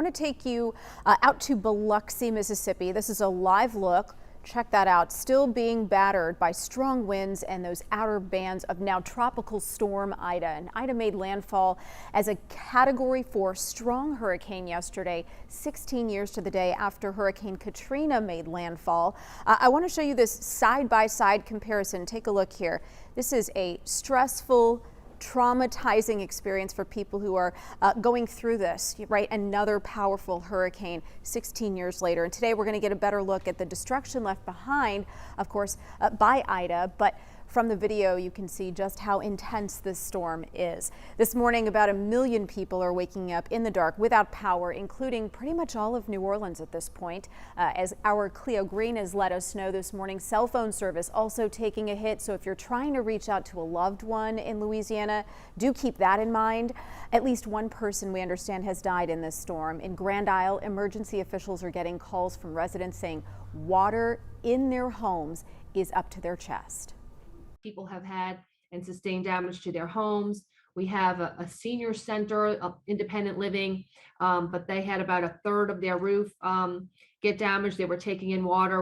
I want to take you out to Biloxi, Mississippi. This is a live look. Check that out. Still being battered by strong winds and those outer bands of now tropical storm Ida. And Ida made landfall as a Category 4 strong hurricane yesterday, 16 years to the day after Hurricane Katrina made landfall. I want to show you this side-by-side comparison. Take a look here. This is a stressful, traumatizing experience for people who are going through this, right? Another powerful hurricane 16 years later. And today we're going to get a better look at the destruction left behind, of course, by Ida. But from the video, you can see just how intense this storm is. This morning, about 1 million people are waking up in the dark without power, including pretty much all of New Orleans at this point. As our Cleo Green has let us know this morning, cell phone service also taking a hit. So if you're trying to reach out to a loved one in Louisiana, do keep that in mind. At least one person, we understand, has died in this storm. In Grand Isle, emergency officials are getting calls from residents saying water in their homes is up to their chest. People have had and sustained damage to their homes. We have a senior center of independent living, but they had about 1/3 of their roof get damaged. They were taking in water.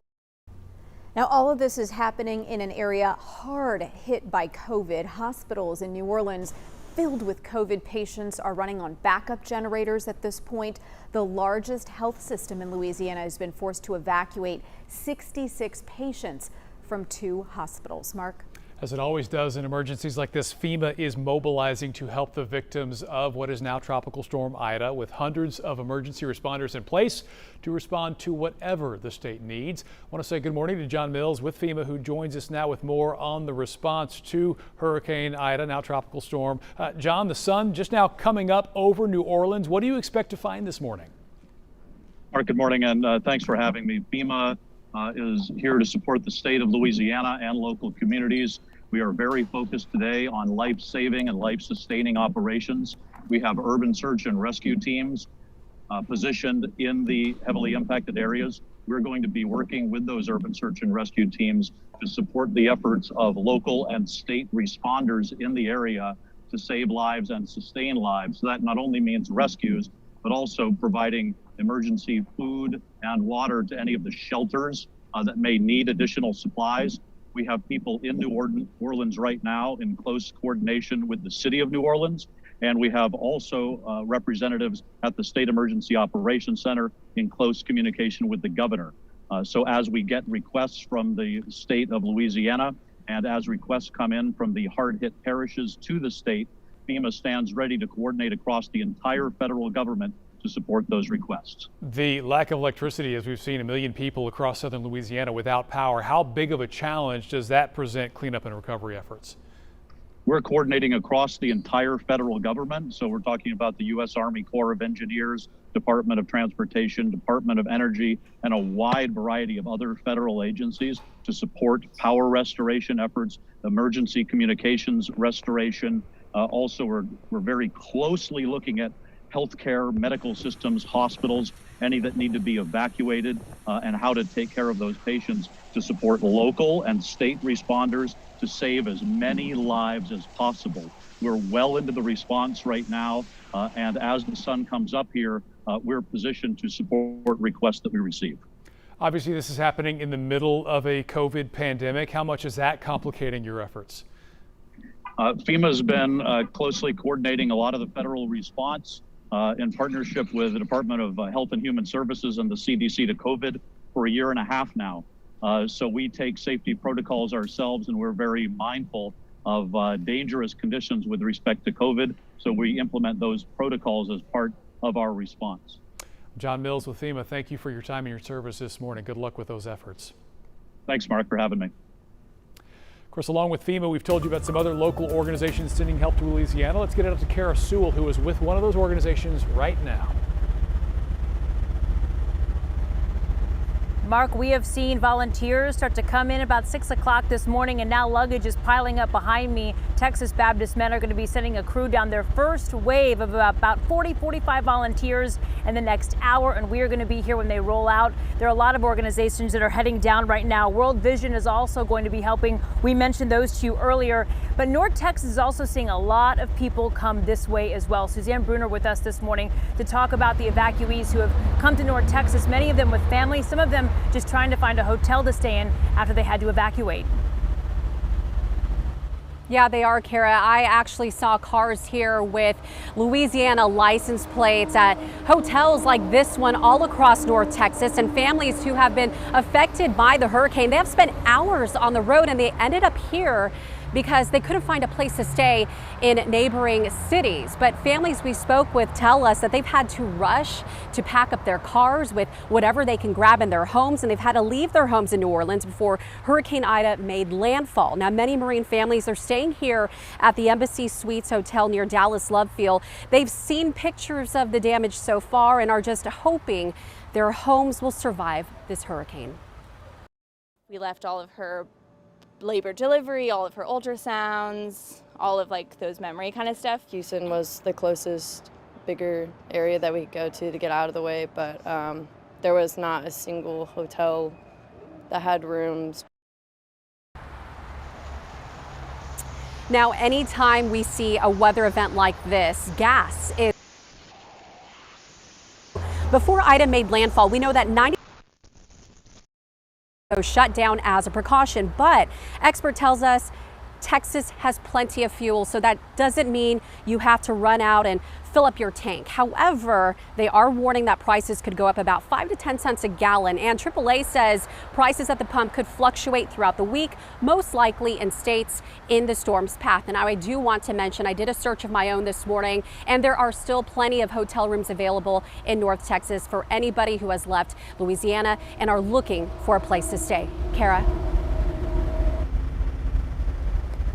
Now, all of this is happening in an area hard hit by COVID. Hospitals in New Orleans filled with COVID patients are running on backup generators at this point. The largest health system in Louisiana has been forced to evacuate 66 patients from 2 hospitals. Mark? As it always does in emergencies like this, FEMA is mobilizing to help the victims of what is now Tropical Storm Ida, with hundreds of emergency responders in place to respond to whatever the state needs. I want to say good morning to John Mills with FEMA, who joins us now with more on the response to Hurricane Ida, now Tropical Storm. John, the sun just now coming up over New Orleans. What do you expect to find this morning? Mark, good morning, and thanks for having me. FEMA is here to support the state of Louisiana and local communities. We are very focused today on life-saving and life-sustaining operations. We have urban search and rescue teams positioned in the heavily impacted areas. We're going to be working with those urban search and rescue teams to support the efforts of local and state responders in the area to save lives and sustain lives. So that not only means rescues, but also providing emergency food and water to any of the shelters that may need additional supplies. We have people in New Orleans right now in close coordination with the city of New Orleans. And we have also representatives at the State Emergency Operations Center in close communication with the governor. So as we get requests from the state of Louisiana and as requests come in from the hard-hit parishes to the state, FEMA stands ready to coordinate across the entire federal government to support those requests. The lack of electricity, as we've seen, 1 million people across southern Louisiana without power. How big of a challenge does that present cleanup and recovery efforts? We're coordinating across the entire federal government. So we're talking about the U.S. Army Corps of Engineers, Department of Transportation, Department of Energy, and a wide variety of other federal agencies to support power restoration efforts, emergency communications restoration. Also, we're very closely looking at healthcare, medical systems, hospitals, any that need to be evacuated, and how to take care of those patients to support local and state responders to save as many lives as possible. We're well into the response right now, and as the sun comes up here, we're positioned to support requests that we receive. Obviously, this is happening in the middle of a COVID pandemic. How much is that complicating your efforts? FEMA's been closely coordinating a lot of the federal response in partnership with the Department of Health and Human Services and the CDC to COVID for 1.5 years now. So we take safety protocols ourselves, and we're very mindful of dangerous conditions with respect to COVID. So we implement those protocols as part of our response. John Mills with FEMA, thank you for your time and your service this morning. Good luck with those efforts. Thanks, Mark, for having me. Of course, along with FEMA, we've told you about some other local organizations sending help to Louisiana. Let's get it up to Kara Sewell, who is with one of those organizations right now. Mark, we have seen volunteers start to come in about 6 o'clock this morning, and now luggage is piling up behind me. Texas Baptist Men are going to be sending a crew down, their first wave of about 45 volunteers in the next hour, and we are going to be here when they roll out. There are a lot of organizations that are heading down right now. World Vision is also going to be helping. We mentioned those to you earlier, but North Texas is also seeing a lot of people come this way as well. Suzanne Bruner with us this morning to talk about the evacuees who have come to North Texas, many of them with families, some of them just trying to find a hotel to stay in after they had to evacuate. Yeah, they are, Kara. I actually saw cars here with Louisiana license plates at hotels like this one all across North Texas, and families who have been affected by the hurricane. They have spent hours on the road and they ended up here because they couldn't find a place to stay in neighboring cities. But families we spoke with tell us that they've had to rush to pack up their cars with whatever they can grab in their homes, and they've had to leave their homes in New Orleans before Hurricane Ida made landfall. Now, many Marine families are staying here at the Embassy Suites Hotel near Dallas Love Field. They've seen pictures of the damage so far and are just hoping their homes will survive this hurricane. We left all of her labor delivery, all of her ultrasounds, all of like those memory kind of stuff. Houston was the closest bigger area that we could go to get out of the way, but there was not a single hotel that had rooms. Now, anytime we see a weather event like this, gas is. Before Ida made landfall, we know that 90 shut down as a precaution, but expert tells us Texas has plenty of fuel, so that doesn't mean you have to run out and fill up your tank. However, they are warning that prices could go up about 5 to 10 cents a gallon, and AAA says prices at the pump could fluctuate throughout the week, most likely in states in the storm's path. And now I do want to mention, I did a search of my own this morning, and there are still plenty of hotel rooms available in North Texas for anybody who has left Louisiana and are looking for a place to stay. Kara?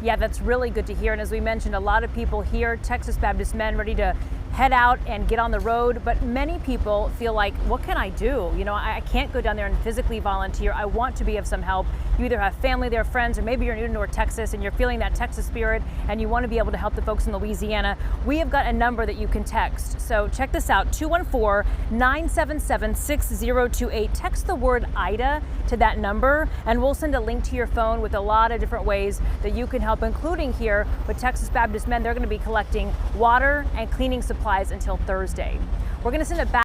Yeah, that's really good to hear. And as we mentioned, a lot of people here, Texas Baptist Men, ready to head out and get on the road. But many people feel like, what can I do? You know, I can't go down there and physically volunteer. I want to be of some help. You either have family there, friends, or maybe you're new to North Texas and you're feeling that Texas spirit and you want to be able to help the folks in Louisiana. We have got a number that you can text. So check this out, 214-977-6028. Text the word Ida to that number and we'll send a link to your phone with a lot of different ways that you can help, including here with Texas Baptist Men. They're going to be collecting water and cleaning supplies until Thursday. We're going to send it back